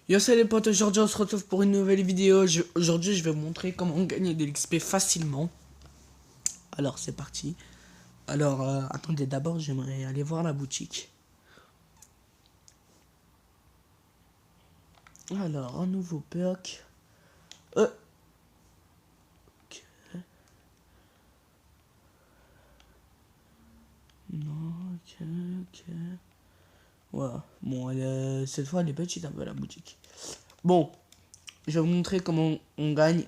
Yo salut les potes, aujourd'hui on se retrouve pour une nouvelle vidéo. Aujourd'hui je vais vous montrer comment gagner de l'XP facilement. Alors c'est parti. Alors attendez, d'abord j'aimerais aller voir la boutique. Alors un nouveau perk. Ok. Non, ok. Ouais, bon cette fois elle est petite un peu la boutique. Bon, je vais vous montrer comment on gagne.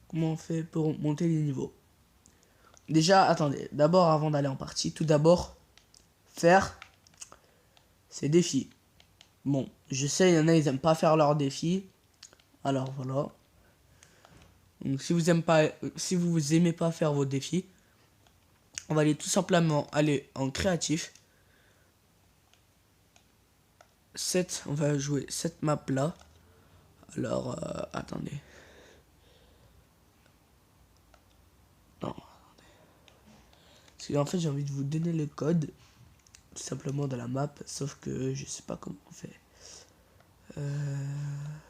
Comment on fait pour monter les niveaux. Déjà, attendez, d'abord avant d'aller en partie, tout d'abord, faire ces défis. Bon, je sais, il y en a, ils aiment pas faire leurs défis. Alors voilà. Donc si vous aimez pas faire vos défis, on va aller tout simplement aller en créatif. On va jouer cette map là. Alors attendez. Non, attendez. Parce qu'en fait j'ai envie de vous donner le code tout simplement de la map, sauf que je sais pas comment on fait. Je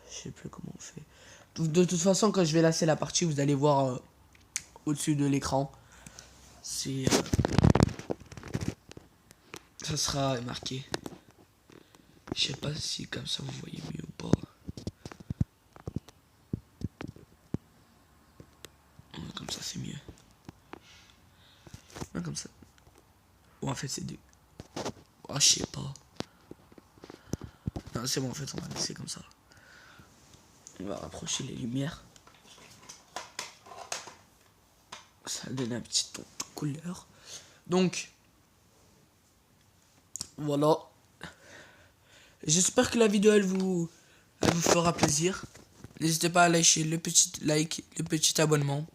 sais plus comment on fait. De toute façon, quand je vais lancer la partie, vous allez voir au-dessus de l'écran. C'est ça sera marqué. Je sais pas si comme ça vous voyez mieux ou pas. Comme ça c'est mieux. Ouais, comme ça. Ou en fait c'est deux. Oh, je sais pas. Non, c'est bon, en fait on va laisser comme ça. On va rapprocher les lumières. Ça donne un petit ton de couleur. Donc voilà. J'espère que la vidéo elle vous fera plaisir. N'hésitez pas à lâcher le petit like, le petit abonnement.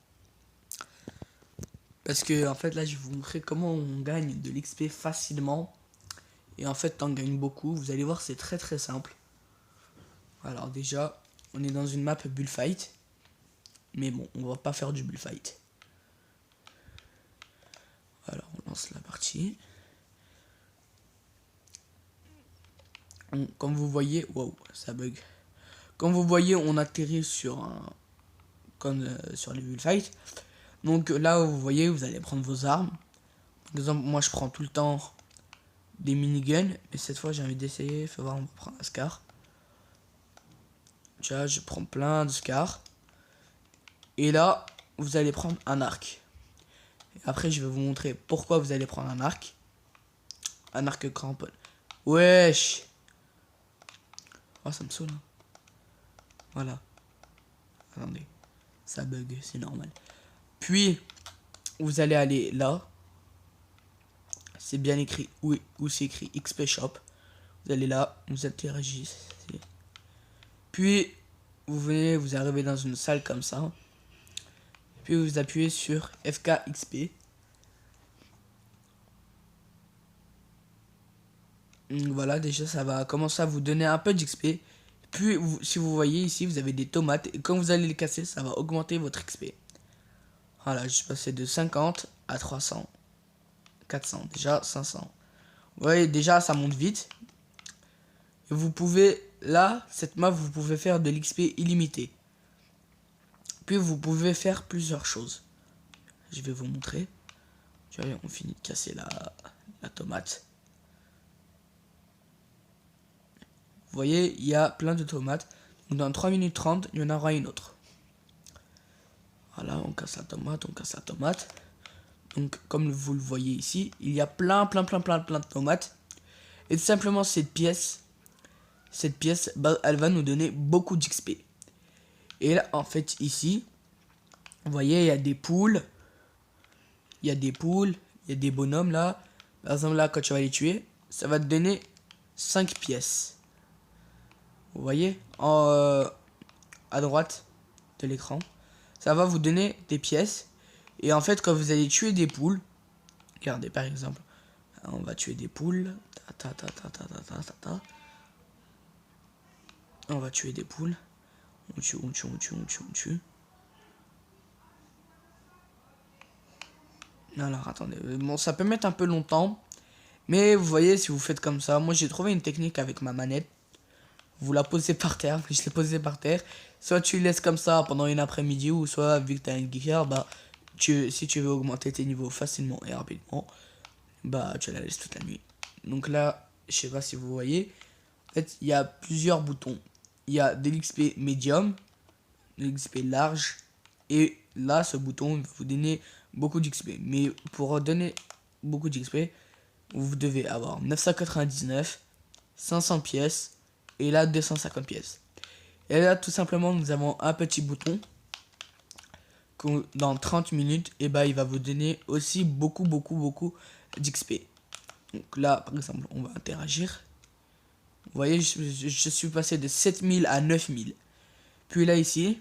Parce que en fait là je vais vous montrer comment on gagne de l'XP facilement. Et en fait on gagne beaucoup. Vous allez voir, c'est très très simple. Alors déjà, on est dans une map bullfight. Mais bon, on va pas faire du bullfight. Alors on lance la partie. Comme vous voyez, wow, ça bug. Comme vous voyez, on atterrit sur un, comme sur les bullfights. Donc là, vous voyez, vous allez prendre vos armes. Par exemple, moi je prends tout le temps des miniguns, mais cette fois j'ai envie d'essayer. Faut voir, on va prendre un Scar. Tu vois, je prends plein de Scar. Et là, vous allez prendre un arc. Et après, je vais vous montrer pourquoi vous allez prendre un arc. Un arc cramponne. Wesh. Oh, ça me saoule. Hein. Voilà. Attendez. Ça bug, c'est normal. Puis, vous allez aller là. C'est bien écrit. Où c'est écrit XP Shop. Vous allez là. Vous interagissez. Puis, vous arrivez dans une salle comme ça. Puis, vous appuyez sur FKXP. Voilà, déjà, ça va commencer à vous donner un peu d'XP. Puis, si vous voyez ici, vous avez des tomates. Et quand vous allez les casser, ça va augmenter votre XP. Voilà, je suis passé de 50 à 300. 400, déjà 500. Vous voyez, déjà, ça monte vite. Et vous pouvez, là, cette map, vous pouvez faire de l'XP illimité. Puis, vous pouvez faire plusieurs choses. Je vais vous montrer. Tu vois, on finit de casser la tomate. Vous voyez, il y a plein de tomates. Donc dans 3 minutes 30, il y en aura une autre. Voilà, on casse la tomate, on casse la tomate. Donc comme vous le voyez ici, il y a plein de tomates. Et tout simplement cette pièce, bah, elle va nous donner beaucoup d'XP. Et là, en fait, ici, vous voyez, il y a des poules. Il y a des poules, il y a des bonhommes là. Par exemple là, quand tu vas les tuer, ça va te donner 5 pièces. Vous voyez, à droite de l'écran, ça va vous donner des pièces. Et en fait, quand vous allez tuer des poules, regardez par exemple, on va tuer des poules. On va tuer des poules. On tue. Alors attendez, bon ça peut mettre un peu longtemps. Mais vous voyez, si vous faites comme ça, moi j'ai trouvé une technique avec ma manette. vous la posez par terre. Je l'ai posée par terre. Soit tu laisses comme ça pendant une après-midi, ou soit vu que tu as une geeker, bah, si tu veux augmenter tes niveaux facilement et rapidement, bah, tu la laisses toute la nuit. Donc là, je sais pas si vous voyez, en fait, il y a plusieurs boutons. Il y a de l'XP médium, de l'XP large, et là, ce bouton va vous donner beaucoup d'XP. Mais pour donner beaucoup d'XP, vous devez avoir 999, 500 pièces, et là, 250 pièces. Et là, tout simplement, nous avons un petit bouton dans 30 minutes, et bah, il va vous donner aussi beaucoup d'XP. Donc là, par exemple, on va interagir. Vous voyez, je suis passé de 7000 à 9000. Puis là, ici,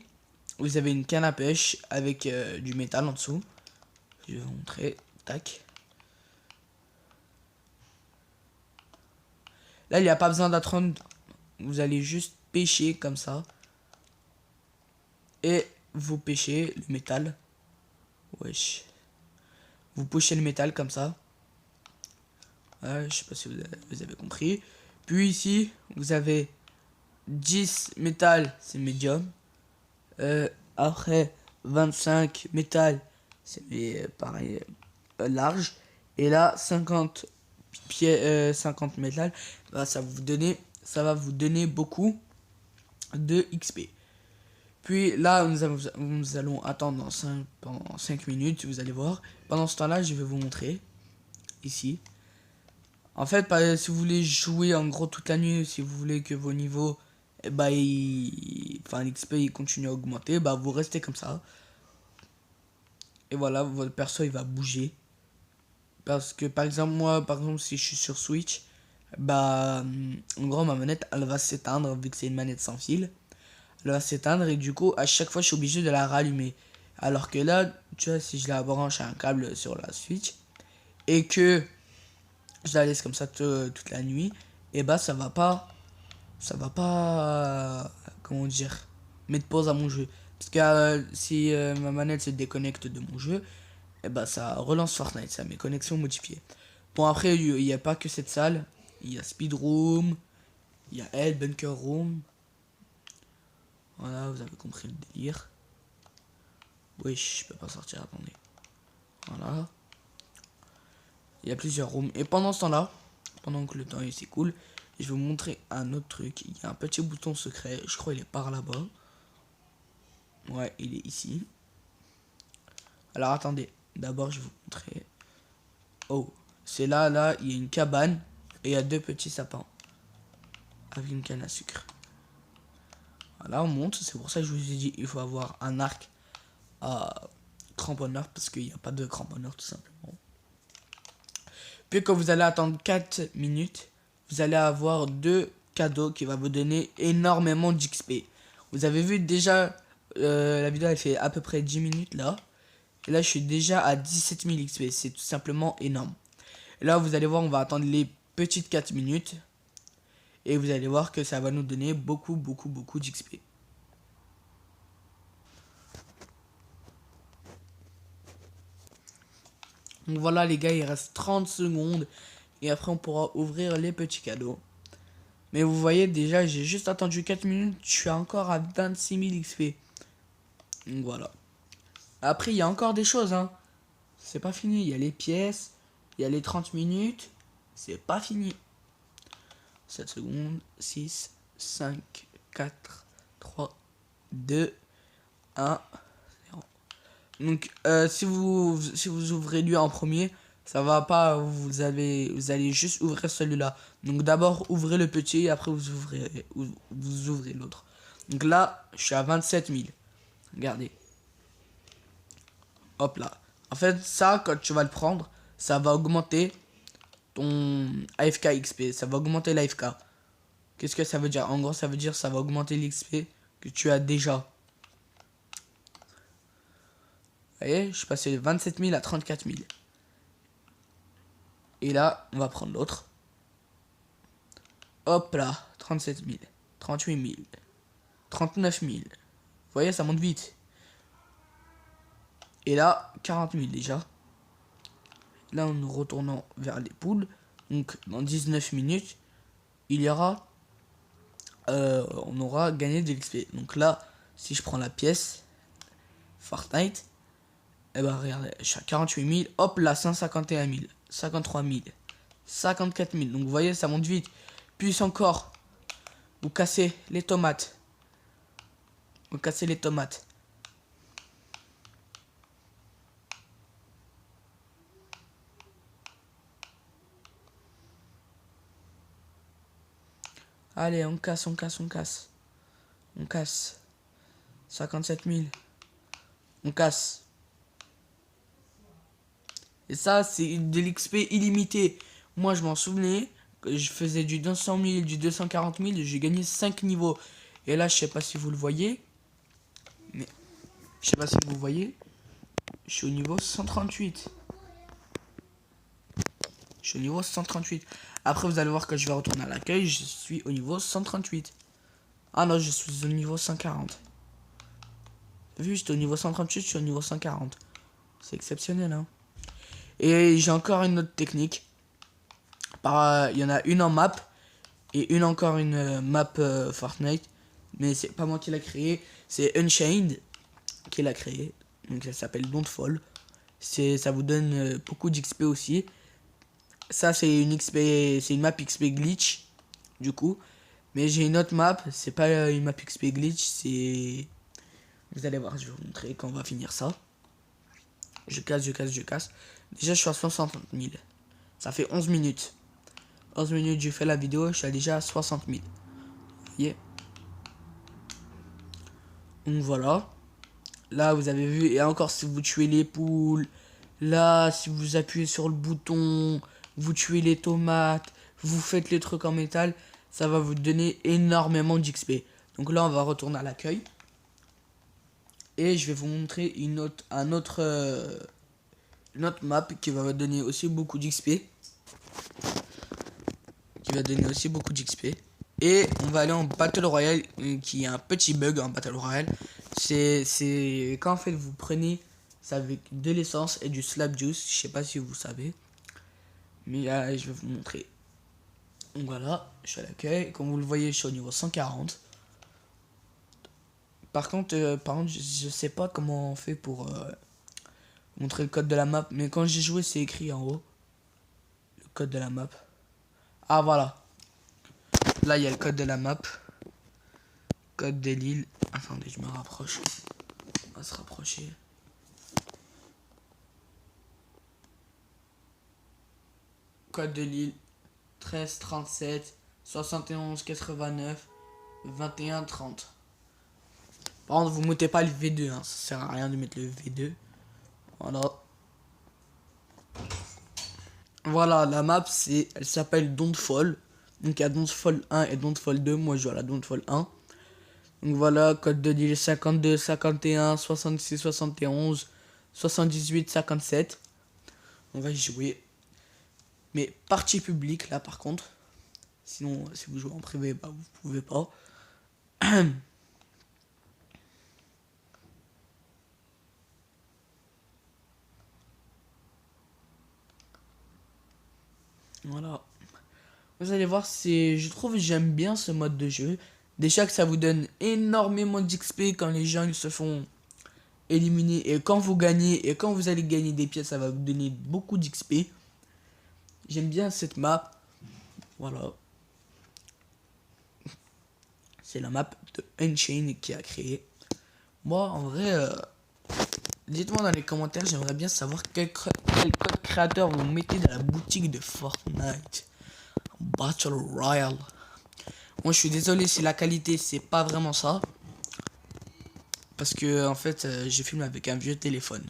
vous avez une canne à pêche avec du métal en dessous. Je vais vous montrer. Tac. Là, il n'y a pas besoin d'attendre. Vous allez juste pêcher comme ça. Et vous pêchez le métal. Wesh. Vous pêchez le métal comme ça. Ouais, je sais pas si vous avez compris. Puis ici, vous avez 10 métal, c'est médium. Après, 25 métal, c'est pareil, large. Et là, 50 50 métal, bah, ça va vous donner beaucoup de XP. Puis là, nous allons attendre pendant 5 minutes, vous allez voir. Pendant ce temps-là, je vais vous montrer ici. En fait, si vous voulez jouer en gros toute la nuit, si vous voulez que vos niveaux, bah, l'XP il continue à augmenter, bah, vous restez comme ça. Et voilà, votre perso il va bouger. Parce que par exemple, moi, si je suis sur Switch, bah, en gros, ma manette elle va s'éteindre vu que c'est une manette sans fil. Elle va s'éteindre et du coup, à chaque fois, je suis obligé de la rallumer. Alors que là, tu vois, si je la branche à un câble sur la Switch et que je la laisse comme ça toute la nuit, et bah ça va pas comment dire, mettre pause à mon jeu. Parce que si ma manette se déconnecte de mon jeu, et bah ça relance Fortnite, ça met connexion modifiée. Bon, après il n'y a pas que cette salle, il y a Speed Room, il y a Hell Bunker Room. Voilà, vous avez compris le délire. Oui, je peux pas sortir, attendez. Voilà. Il y a plusieurs rooms. Et pendant ce temps-là, pendant que le temps est s'écoule, je vais vous montrer un autre truc. Il y a un petit bouton secret. Je crois qu'il est par là-bas. Ouais, il est ici. Alors attendez. D'abord, je vais vous montrer. Oh, c'est là, il y a une cabane. Et il y a deux petits sapins. Avec une canne à sucre. Voilà, on monte. C'est pour ça que je vous ai dit, il faut avoir un arc à cramponneur. Parce qu'il n'y a pas de cramponneur, tout simplement. Puis quand vous allez attendre 4 minutes, vous allez avoir deux cadeaux qui va vous donner énormément d'XP. Vous avez vu déjà, la vidéo elle fait à peu près 10 minutes là. Et là je suis déjà à 17 000 XP, c'est tout simplement énorme. Et là vous allez voir, on va attendre les petites 4 minutes. Et vous allez voir que ça va nous donner beaucoup d'XP. Donc voilà les gars, il reste 30 secondes. Et après on pourra ouvrir les petits cadeaux. Mais vous voyez déjà, j'ai juste attendu 4 minutes, je suis encore à 26 000 XP. Donc voilà. Après, il y a encore des choses, hein. C'est pas fini, il y a les pièces, il y a les 30 minutes. C'est pas fini. 7 secondes, 6, 5, 4, 3, 2, 1, 0. Donc, si vous ouvrez lui en premier, ça va pas, vous allez juste ouvrir celui-là. Donc d'abord ouvrez le petit et après vous ouvrez l'autre. Donc là, je suis à 27 000. Regardez. Hop là. En fait, ça, quand tu vas le prendre, ça va augmenter ton AFK XP. Ça va augmenter l'AFK. Qu'est-ce que ça veut dire? En gros, ça veut dire ça va augmenter l'XP que tu as déjà. Vous voyez, je suis passé de 27 000 à 34 000. Et là, on va prendre l'autre. Hop là, 37 000, 38 000, 39 000. Vous voyez, ça monte vite. Et là, 40 000 déjà. Là, en nous retournant vers les poules. Donc, dans 19 minutes, il y aura on aura gagné de l'XP. Donc là, si je prends la pièce Fortnite, et ben regardez, je suis à 48 000, hop là, 151 000, 53 000, 54 000. Donc vous voyez, ça monte vite. Puis encore, vous cassez les tomates. Vous cassez les tomates. Allez, on casse, on casse, on casse. On casse. 57 000. On casse. Et ça, c'est de l'XP illimité. Moi, je m'en souvenais. Que je faisais du 200 000, du 240 000. J'ai gagné 5 niveaux. Et là, je sais pas si vous le voyez. Mais je sais pas si vous voyez. Je suis au niveau 138. Je suis au niveau 138. Après, vous allez voir que je vais retourner à l'accueil. Je suis au niveau 138. Ah non, je suis au niveau 140. Vu, j'étais au niveau 138, je suis au niveau 140. C'est exceptionnel, hein. Et j'ai encore une autre technique. Il y en a une en map. Et encore une map Fortnite. Mais c'est pas moi qui l'a créé. C'est Unchained qui l'a créé. Donc ça s'appelle Don't Fall. Ça vous donne beaucoup d'XP aussi. Ça c'est une XP, c'est une map XP glitch. Du coup. Mais j'ai une autre map. C'est pas une map XP glitch. C'est... Vous allez voir, je vais vous montrer quand on va finir ça. Je casse, je casse, je casse. Déjà, je suis à 60 000. Ça fait 11 minutes. 11 minutes, j'ai fait la vidéo, je suis déjà à 60 000. Vous voyez? Donc voilà. Là, vous avez vu. Et encore, si vous tuez les poules. Là, si vous appuyez sur le bouton. Vous tuez les tomates. Vous faites les trucs en métal. Ça va vous donner énormément d'XP. Donc là, on va retourner à l'accueil. Et je vais vous montrer une autre map qui va donner aussi beaucoup d'XP. Et on va aller en Battle Royale, qui est un petit bug en Battle Royale. C'est quand en fait vous prenez ça avec de l'essence et du slap juice. Je sais pas si vous savez. Mais là, je vais vous montrer. Donc voilà, je suis à l'accueil. Comme vous le voyez, je suis au niveau 140. Par contre, je sais pas comment on fait pour montrer le code de la map. Mais quand j'ai joué, c'est écrit en haut. Le code de la map. Ah voilà. Là, il y a le code de la map. Code de l'île. Attendez, je me rapproche. On va se rapprocher. Code de l'île 13 37 71 89 21 30. Par contre, vous mettez pas le V2, hein. Ça sert à rien de mettre le V2. Voilà. Voilà, la map, elle s'appelle Don't Fall. Donc il y a Don't Fall 1 et Don't Fall 2. Moi, je joue à la Don't Fall 1. Donc voilà, code de l'île 52 51 66 71 78 57. On va y jouer. Mais partie publique, là, par contre. Sinon, si vous jouez en privé, bah, vous pouvez pas. Voilà. Vous allez voir, je trouve que j'aime bien ce mode de jeu. Déjà que ça vous donne énormément d'XP quand les gens ils se font éliminer. Et quand vous gagnez, et quand vous allez gagner des pièces, ça va vous donner beaucoup d'XP. J'aime bien cette map. Voilà. C'est la map de Unchained qui a créé. Moi, en vrai, dites-moi dans les commentaires, j'aimerais bien savoir quel code créateur vous mettez dans la boutique de Fortnite. Battle Royale. Moi, je suis désolé si la qualité, c'est pas vraiment ça. Parce que, en fait, j'ai filmé avec un vieux téléphone.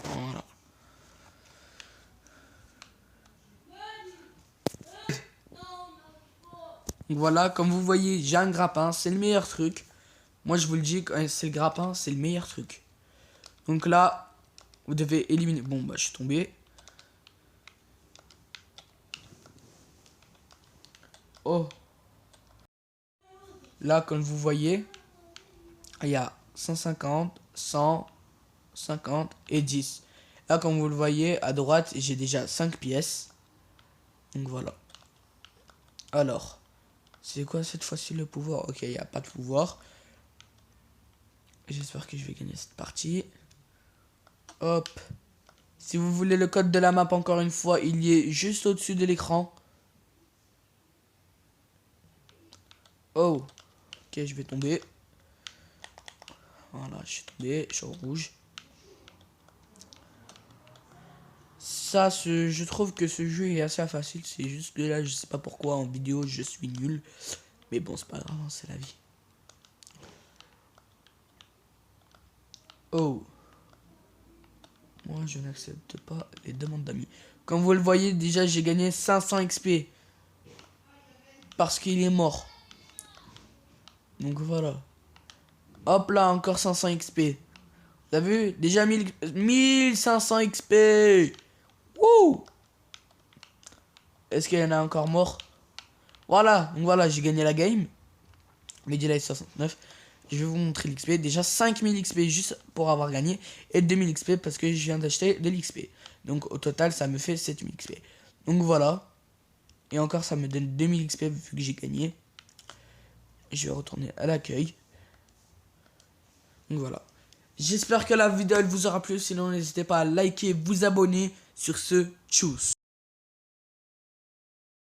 Voilà. Donc voilà, comme vous voyez, j'ai un grappin, c'est le meilleur truc. Moi, je vous le dis, quand c'est le grappin, c'est le meilleur truc. Donc là, vous devez éliminer... Bon, bah, je suis tombé. Oh. Là, comme vous voyez, il y a 150, 100, 50 et 10. Là, comme vous le voyez, à droite, j'ai déjà 5 pièces. Donc voilà. Alors, c'est quoi cette fois-ci le pouvoir? Ok, il n'y a pas de pouvoir. J'espère que je vais gagner cette partie. Hop. Si vous voulez le code de la map, encore une fois, il y est juste au-dessus de l'écran. Oh. Ok, je vais tomber. Voilà, je suis tombé. Je suis au rouge. Ça, je trouve que ce jeu est assez facile. C'est juste que là, je sais pas pourquoi en vidéo, je suis nul. Mais bon, c'est pas grave, c'est la vie. Oh. Moi, je n'accepte pas les demandes d'amis. Comme vous le voyez, déjà, j'ai gagné 500 XP. Parce qu'il est mort. Donc voilà. Hop là, encore 500 XP. Vous avez vu? Déjà 1500 XP. Wouh! Est-ce qu'il y en a encore mort? Voilà, donc voilà, j'ai gagné la game. Medilife 69. Je vais vous montrer l'XP. Déjà 5000 XP juste pour avoir gagné. Et 2000 XP parce que je viens d'acheter de l'XP. Donc au total, ça me fait 7000 XP. Donc voilà. Et encore, ça me donne 2000 XP vu que j'ai gagné. Je vais retourner à l'accueil. Donc voilà. J'espère que la vidéo elle vous aura plu. Sinon, n'hésitez pas à liker, vous abonner. Sur ce, tchuss.